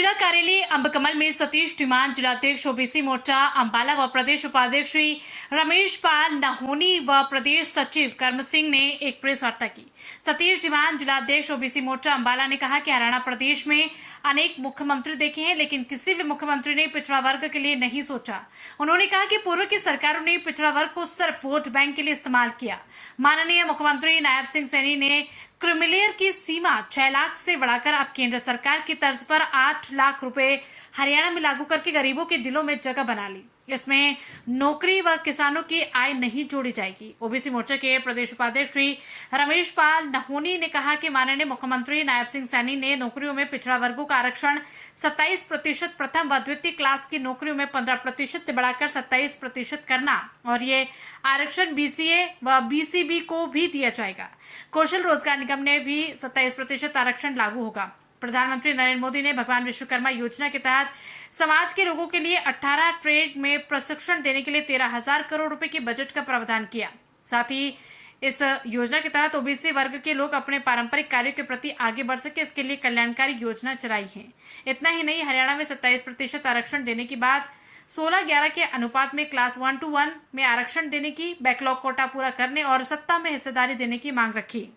जिला कार्यालय अंबकमल में सतीश धीमान जिलाध्यक्ष ओबीसी मोर्चा अंबाला व प्रदेश उपाध्यक्ष श्री रमेश पाल नहोनी व प्रदेश सचिव कर्म सिंह ने एक प्रेस वार्ता की। सतीश धीमान जिलाध्यक्ष ओबीसी मोर्चा अंबाला ने कहा कि हरियाणा प्रदेश में अनेक मुख्यमंत्री देखे हैं, लेकिन किसी भी मुख्यमंत्री ने पिछड़ा वर्ग के लिए नहीं सोचा। उन्होंने कहा कि पूर्व की सरकारों ने पिछड़ा वर्ग को सिर्फ वोट बैंक के लिए इस्तेमाल किया। माननीय मुख्यमंत्री नायब सिंह सैनी ने क्रिमिलेयर की सीमा 6 लाख से बढ़ाकर अब केंद्र सरकार की तर्ज पर 8 लाख रुपए हरियाणा में लागू करके गरीबों के दिलों में जगह बना ली। इसमें नौकरी व किसानों की आय नहीं जोड़ी जाएगी। ओबीसी मोर्चा के प्रदेश उपाध्यक्ष श्री रमेश पाल नहोनी ने कहा कि माननीय मुख्यमंत्री नायब सिंह सैनी ने नौकरियों में पिछड़ा वर्गों का आरक्षण 27% प्रथम व द्वितीय क्लास की नौकरियों में 15% से बढ़ाकर 27% करना और ये आरक्षण बीसीए व बीसीबी को भी दिया जाएगा। कौशल रोजगार निगम ने भी 27% आरक्षण लागू होगा। प्रधानमंत्री नरेंद्र मोदी ने भगवान विश्वकर्मा योजना के तहत समाज के लोगों के लिए 18 ट्रेड में प्रशिक्षण देने के लिए 13,000 करोड़ रुपए के बजट का प्रावधान किया। साथ ही इस योजना के तहत ओबीसी वर्ग के लोग अपने पारंपरिक कार्यों के प्रति आगे बढ़ सके, इसके लिए कल्याणकारी योजना चलाई है। इतना ही नहीं, हरियाणा में 27% आरक्षण देने के बाद 16-11 के अनुपात में क्लास 1-1 में आरक्षण देने की, बैकलॉग कोटा पूरा करने और सत्ता में हिस्सेदारी देने की मांग रखी।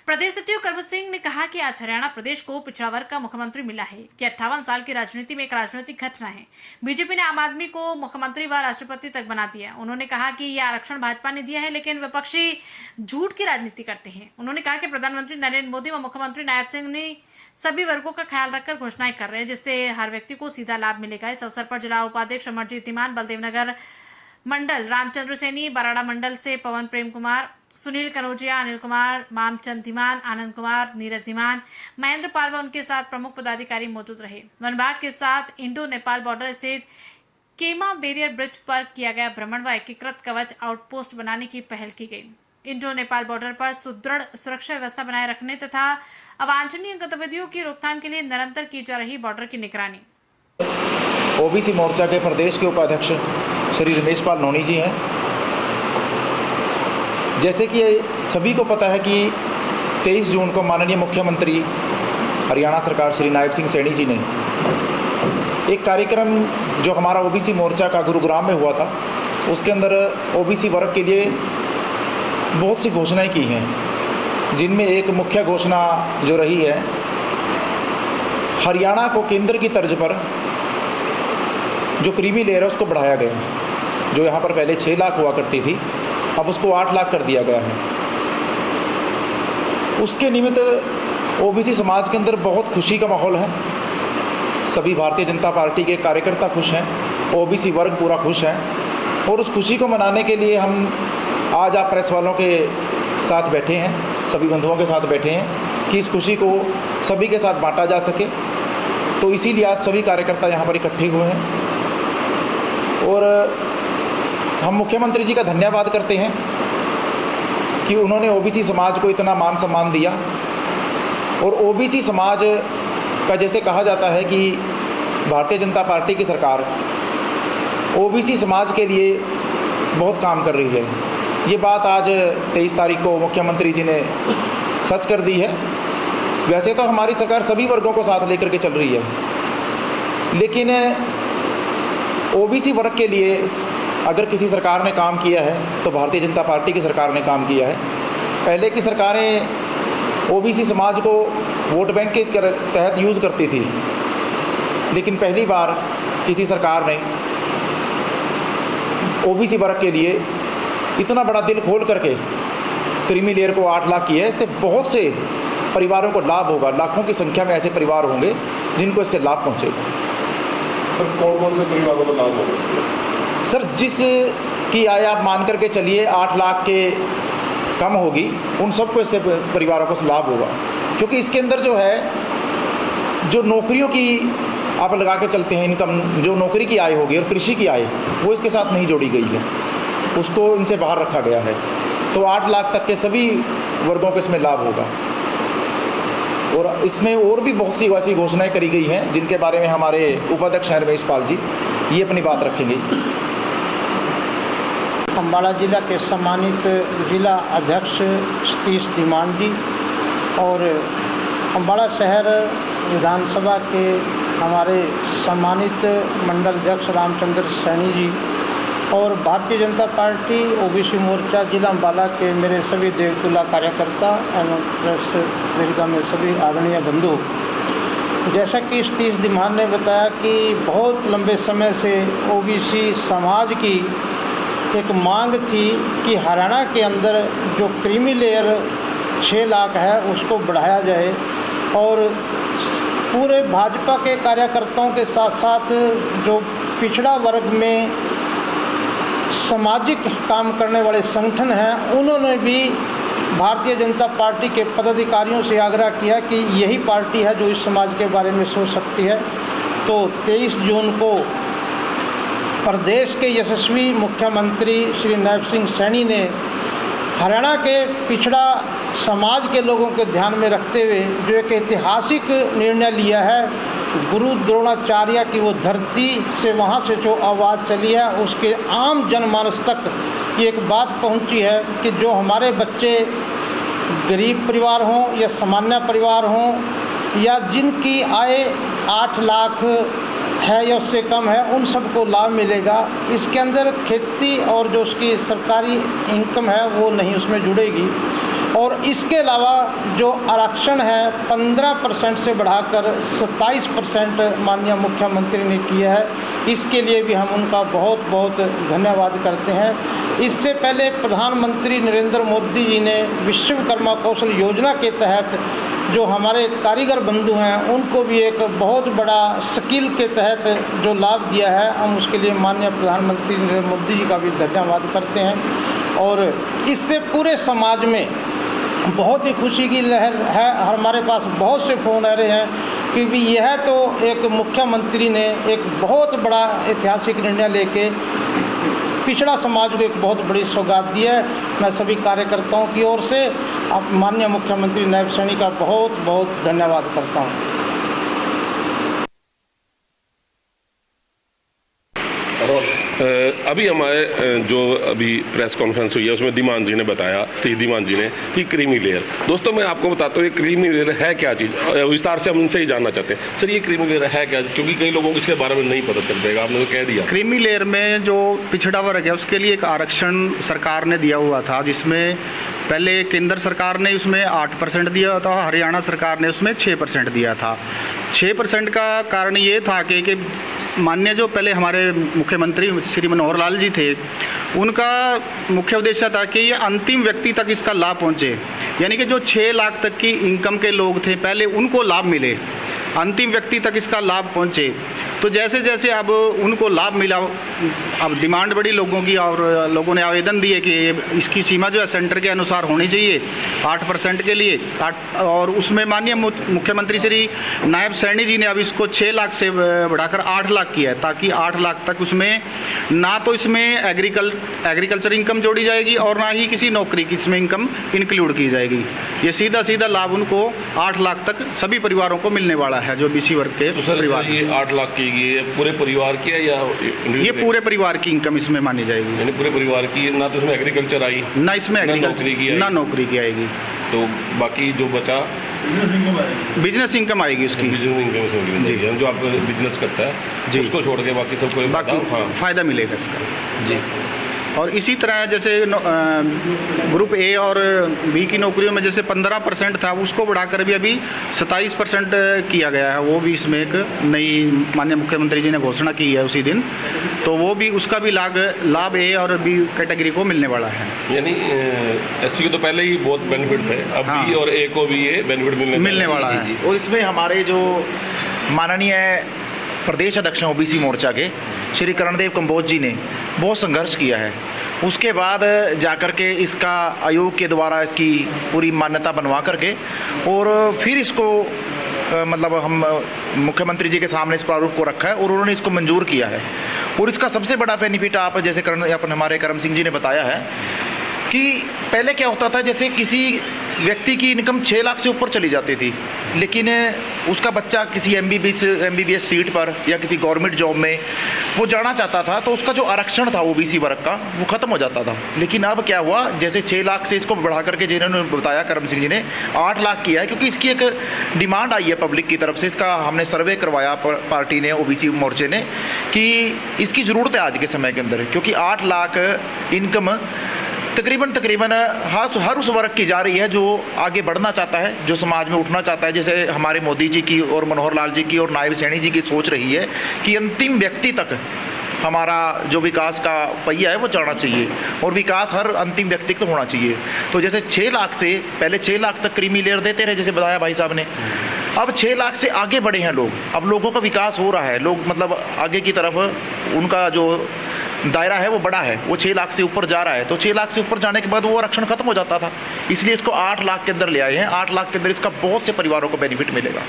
प्रदेश सचिव कर्म सिंह ने कहा कि आज हरियाणा प्रदेश को पिछड़ा वर्ग का मुख्यमंत्री मिला है कि 58 साल की राजनीति में एक राजनीतिक घटना है। बीजेपी ने आम आदमी को मुख्यमंत्री व राष्ट्रपति तक बना दिया। उन्होंने कहा कि यह आरक्षण भाजपा ने दिया है, लेकिन विपक्षी झूठ की राजनीति करते हैं। उन्होंने कहा कि प्रधानमंत्री नरेंद्र मोदी व मुख्यमंत्री नायब सिंह ने सभी वर्गों का ख्याल रखकर घोषणाएं कर रहे हैं, जिससे हर व्यक्ति को सीधा लाभ मिलेगा। इस अवसर पर जिला उपाध्यक्ष अमरजीत धीमान, बलदेवनगर मंडल रामचंद्र सैनी, बराड़ा मंडल से पवन प्रेम कुमार, सुनील कनौजिया, अनिल कुमार, मामचंद धीमान, आनंद कुमार, नीरज धीमान, महेंद्र पाल व उनके साथ प्रमुख पदाधिकारी मौजूद रहे। वन विभाग के साथ इंडो नेपाल बॉर्डर स्थित केमा बैरियर ब्रिज पर किया गया भ्रमण व एकीकृत कवच आउटपोस्ट बनाने की पहल की गई। इंडो नेपाल बॉर्डर पर सुदृढ़ सुरक्षा व्यवस्था बनाए रखने तथा अवांछनीय गतिविधियों की रोकथाम के लिए निरंतर की जा रही बॉर्डर की निगरानी। ओबीसी मोर्चा के प्रदेश के उपाध्यक्ष श्री रमेश पाल नहोनी जी हैं। जैसे कि सभी को पता है कि 23 जून को माननीय मुख्यमंत्री हरियाणा सरकार श्री नायब सिंह सैनी जी ने एक कार्यक्रम जो हमारा ओबीसी मोर्चा का गुरुग्राम में हुआ था, उसके अंदर ओबीसी वर्ग के लिए बहुत सी घोषणाएं की हैं, जिनमें एक मुख्य घोषणा जो रही है, हरियाणा को केंद्र की तर्ज पर जो क्रीमी लेयर है उसको बढ़ाया गया। जो यहाँ पर पहले 6 लाख हुआ करती थी, अब उसको 8 लाख कर दिया गया है। उसके निमित्त ओबीसी समाज के अंदर बहुत खुशी का माहौल है। सभी भारतीय जनता पार्टी के कार्यकर्ता खुश हैं, ओबीसी वर्ग पूरा खुश है और उस खुशी को मनाने के लिए हम आज आप प्रेस वालों के साथ बैठे हैं, सभी बंधुओं के साथ बैठे हैं कि इस खुशी को सभी के साथ बांटा जा सके। तो इसीलिए आज सभी कार्यकर्ता यहाँ पर इकट्ठे हुए हैं और हम मुख्यमंत्री जी का धन्यवाद करते हैं कि उन्होंने ओबीसी समाज को इतना मान सम्मान दिया। और ओबीसी समाज का जैसे कहा जाता है कि भारतीय जनता पार्टी की सरकार ओबीसी समाज के लिए बहुत काम कर रही है। ये बात आज 23 तारीख को मुख्यमंत्री जी ने सच कर दी है। वैसे तो हमारी सरकार सभी वर्गों को साथ लेकर के चल रही है, लेकिन ओबीसी वर्ग के लिए अगर किसी सरकार ने काम किया है तो भारतीय जनता पार्टी की सरकार ने काम किया है। पहले की सरकारें ओबीसी समाज को वोट बैंक के तहत यूज़ करती थी, लेकिन पहली बार किसी सरकार ने ओबीसी वर्ग के लिए इतना बड़ा दिल खोल करके क्रीमी लेयर को 8 लाख की है। इससे बहुत से परिवारों को लाभ होगा। लाखों की संख्या में ऐसे परिवार होंगे जिनको इससे लाभ पहुँचेगा। सर, कौन-कौन से परिवारों को लाभ होगा? सर, जिस की आय आप मान करके चलिए 8 लाख के कम होगी, उन सबको इससे परिवारों को लाभ होगा। क्योंकि इसके अंदर जो है, जो नौकरियों की आप लगा के चलते हैं इनकम, जो नौकरी की आय होगी और कृषि की आय, वो इसके साथ नहीं जोड़ी गई है, उसको इनसे बाहर रखा गया है। तो 8 लाख तक के सभी वर्गों को इसमें लाभ होगा। और इसमें और भी बहुत सी ऐसी घोषणाएँ करी गई हैं जिनके बारे में हमारे उपाध्यक्ष हैं रमेश पाल जी, ये अपनी बात रखेंगे। अंबाला जिला के सम्मानित जिला अध्यक्ष सतीश धीमान जी और अंबाला शहर विधानसभा के हमारे सम्मानित मंडल अध्यक्ष रामचंद्र सैनी जी और भारतीय जनता पार्टी ओबीसी मोर्चा जिला अम्बाला के मेरे सभी देवतुल्ला कार्यकर्ता एवं प्रेस दीर्घा में सभी आदरणीय बंधु, जैसा कि सतीश धीमान ने बताया कि बहुत लंबे समय से ओबीसी समाज की एक मांग थी कि हरियाणा के अंदर जो क्रीमी लेयर 6 लाख है उसको बढ़ाया जाए और पूरे भाजपा के कार्यकर्ताओं के साथ साथ जो पिछड़ा वर्ग में सामाजिक काम करने वाले संगठन हैं उन्होंने भी भारतीय जनता पार्टी के पदाधिकारियों से आग्रह किया कि यही पार्टी है जो इस समाज के बारे में सोच सकती है। तो 23 जून को प्रदेश के यशस्वी मुख्यमंत्री श्री नायब सिंह सैनी ने हरियाणा के पिछड़ा समाज के लोगों के ध्यान में रखते हुए जो एक ऐतिहासिक निर्णय लिया है, गुरु द्रोणाचार्य की वो धरती से वहाँ से जो आवाज़ चली है उसके आम जनमानस तक ये एक बात पहुँची है कि जो हमारे बच्चे गरीब परिवार हों या सामान्य परिवार हों या जिनकी आय 8 लाख है या उससे कम है, उन सबको लाभ मिलेगा। इसके अंदर खेती और जो उसकी सरकारी इनकम है वो नहीं उसमें जुड़ेगी। और इसके अलावा जो आरक्षण है 15% से बढ़ाकर 27% माननीय मुख्यमंत्री ने किया है, इसके लिए भी हम उनका बहुत बहुत धन्यवाद करते हैं। इससे पहले प्रधानमंत्री नरेंद्र मोदी जी ने विश्वकर्मा कौशल योजना के तहत जो हमारे कारीगर बंधु हैं उनको भी एक बहुत बड़ा स्किल के तहत जो लाभ दिया है, हम उसके लिए माननीय प्रधानमंत्री नरेंद्र मोदी जी का भी धन्यवाद करते हैं। और इससे पूरे समाज में बहुत ही खुशी की लहर है। हमारे पास बहुत से फ़ोन आ रहे हैं क्योंकि यह तो एक मुख्यमंत्री ने एक बहुत बड़ा ऐतिहासिक निर्णय लेके पिछड़ा समाज को एक बहुत बड़ी सौगात दी है। मैं सभी कार्यकर्ताओं की ओर से माननीय मुख्यमंत्री नायब सैनी का बहुत बहुत धन्यवाद करता हूँ। अभी हमारे जो अभी प्रेस कॉन्फ्रेंस हुई है उसमें धीमान जी ने बताया, श्री धीमान जी ने, कि क्रीमी लेयर। दोस्तों मैं आपको बताता हूँ ये क्रीमी लेयर है क्या चीज़, विस्तार से हम उनसे ही जानना चाहते हैं। सर ये क्रीमी लेयर है क्या, क्योंकि कई लोगों को इसके बारे में नहीं पता चल पाएगा, आपने तो कह दिया। क्रीमी लेयर में जो पिछड़ा वर्ग है उसके लिए एक आरक्षण सरकार ने दिया हुआ था, जिसमें पहले केंद्र सरकार ने उसमें 8% दिया था, हरियाणा सरकार ने उसमें 6% दिया था। 6% का कारण ये था कि माननीय जो पहले हमारे मुख्यमंत्री श्री मनोहर लाल जी थे, उनका मुख्य उद्देश्य था कि ये अंतिम व्यक्ति तक इसका लाभ पहुंचे, यानी कि जो 6 लाख तक की इनकम के लोग थे पहले उनको लाभ मिले, अंतिम व्यक्ति तक इसका लाभ पहुंचे। तो जैसे जैसे अब उनको लाभ मिला, अब डिमांड बढ़ी लोगों की और लोगों ने आवेदन दिए कि इसकी सीमा जो है सेंटर के अनुसार होनी चाहिए 8% के लिए। और उसमें माननीय मुख्यमंत्री श्री नायब सैनी जी ने अब इसको 6 लाख से बढ़ाकर 8 लाख किया है, ताकि 8 लाख तक उसमें ना तो इसमें एग्रीकल्चर इनकम जोड़ी जाएगी और ना ही किसी नौकरी की इसमें इनकम इंक्लूड की जाएगी। ये सीधा सीधा लाभ उनको 8 लाख तक सभी परिवारों को मिलने वाला है जो बीसी वर्ग के परिवार। ये 8 लाख की ये पूरे परिवार की है या ये पूरे परिवार की इनकम इसमें मानी जाएगी, यानी पूरे परिवार की, ना तो इसमें एग्रीकल्चर आई, ना इसमें एग्रीकल्चर, ना नौकरी की आएगी। तो बाकी जो बचा बिजनेस इनकम आएगी उसकी, बिजनेस इनकम जी, जो आप बिजनेस करता है जी, उसको छोड़ के बाकी सबको बाकी फ़ायदा मिलेगा इसका जी। और इसी तरह जैसे ग्रुप ए और बी की नौकरियों में जैसे 15% था, उसको बढ़ाकर भी अभी 27% किया गया है। वो भी इसमें एक नई माननीय मुख्यमंत्री जी ने घोषणा की है उसी दिन, तो वो भी उसका भी लाभ ए और बी कैटेगरी को मिलने वाला है। यानी एससी को तो पहले ही बहुत बेनिफिट थे, अब हाँ, बी और ए को भी ये बेनिफिट मिलने वाला है। और इसमें हमारे जो माननीय प्रदेश अध्यक्ष हैं ओबीसी मोर्चा के श्री करणदेव कंबोज जी ने बहुत संघर्ष किया है, उसके बाद जाकर के इसका आयोग के द्वारा इसकी पूरी मान्यता बनवा करके और फिर इसको मतलब हम मुख्यमंत्री जी के सामने इस प्रारूप को रखा है और उन्होंने इसको मंजूर किया है। और इसका सबसे बड़ा बेनिफिट आप जैसे हमारे करम सिंह जी ने बताया है कि पहले क्या होता था, जैसे किसी व्यक्ति की इनकम 6 लाख से ऊपर चली जाती थी, लेकिन उसका बच्चा किसी एमबीबीएस सीट पर या किसी गवर्नमेंट जॉब में वो जाना चाहता था, तो उसका जो आरक्षण था ओबीसी वर्ग का वो ख़त्म हो जाता था। लेकिन अब क्या हुआ, जैसे 6 लाख से इसको बढ़ा करके जिन्होंने बताया करम सिंह जी ने 8 लाख किया है, क्योंकि इसकी एक डिमांड आई है पब्लिक की तरफ से। इसका हमने सर्वे करवाया पार्टी ने, ओबीसी मोर्चे ने, कि इसकी ज़रूरत है आज के समय के अंदर, क्योंकि 8 लाख इनकम तकरीबन हर उस वर्ग की जा रही है जो आगे बढ़ना चाहता है, जो समाज में उठना चाहता है। जैसे हमारे मोदी जी की और मनोहर लाल जी की और नायब सैनी जी की सोच रही है कि अंतिम व्यक्ति तक हमारा जो विकास का पहिया है वो चढ़ना चाहिए, और विकास हर अंतिम व्यक्ति तक होना चाहिए। तो जैसे 6 लाख से पहले 6 लाख तक क्रीमी लेयर देते रहे, जैसे बताया भाई साहब ने, अब 6 लाख से आगे बढ़े हैं लोग। अब लोगों का विकास हो रहा है, लोग मतलब आगे की तरफ उनका जो दायरा है वो बड़ा है, वो 6 लाख से ऊपर जा रहा है। तो 6 लाख से ऊपर जाने के बाद वो आरक्षण खत्म हो जाता था, इसलिए इसको 8 लाख के अंदर ले आए हैं। 8 लाख के अंदर इसका बहुत से परिवारों को बेनिफिट मिलेगा।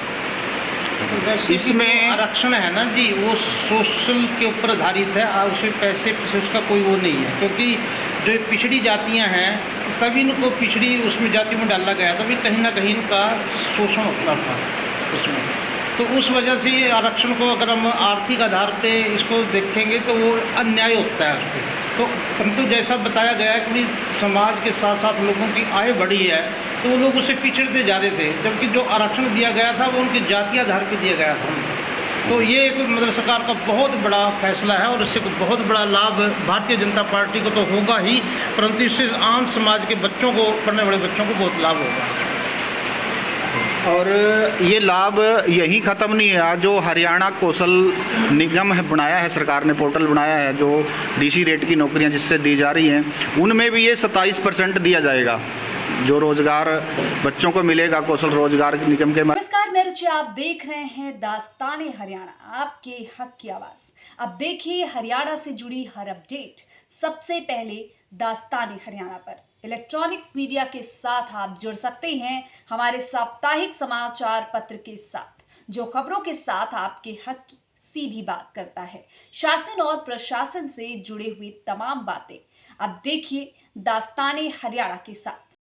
इसमें आरक्षण है ना जी, वो सोशल के ऊपर आधारित है, उसमें पैसे से उसका कोई वो नहीं है, क्योंकि जो पिछड़ी जातियां हैं तभी इनको पिछड़ी उसमें जाति में डाला गया, तभी कहीं ना कहीं इनका शोषण होता था उसमें। तो उस वजह से ये आरक्षण को अगर हम आर्थिक आधार पे इसको देखेंगे तो वो अन्याय होता है उस पर। तो परंतु जैसा बताया गया है कि समाज के साथ साथ लोगों की आय बढ़ी है, तो वो लोग उससे पिछड़ते जा रहे थे, जबकि जो आरक्षण दिया गया था वो उनकी जातीय आधार पर दिया गया था। तो ये एक मतलब सरकार का बहुत बड़ा फैसला है, और इससे बहुत बड़ा लाभ भारतीय जनता पार्टी को तो होगा ही, परंतु इससे आम समाज के बच्चों को, पढ़ने वाले बच्चों को बहुत लाभ होगा। और ये लाभ यही ख़त्म नहीं है। आज जो हरियाणा कौशल निगम है बनाया है, सरकार ने पोर्टल बनाया है, जो डीसी रेट की नौकरियां जिससे दी जा रही हैं, उनमें भी ये 27% दिया जाएगा, जो रोजगार बच्चों को मिलेगा कौशल रोजगार निगम के। नमस्कार, मैं रुचि, आप देख रहे हैं दास्ताने हरियाणा, आपके हक की आवाज़। अब देखिए हरियाणा से जुड़ी हर अपडेट सबसे पहले दास्ताने हरियाणा पर। इलेक्ट्रॉनिक्स मीडिया के साथ आप जुड़ सकते हैं हमारे साप्ताहिक समाचार पत्र के साथ, जो खबरों के साथ आपके हक की सीधी बात करता है, शासन और प्रशासन से जुड़े हुए तमाम बातें। अब देखिए दास्ताने हरियाणा के साथ।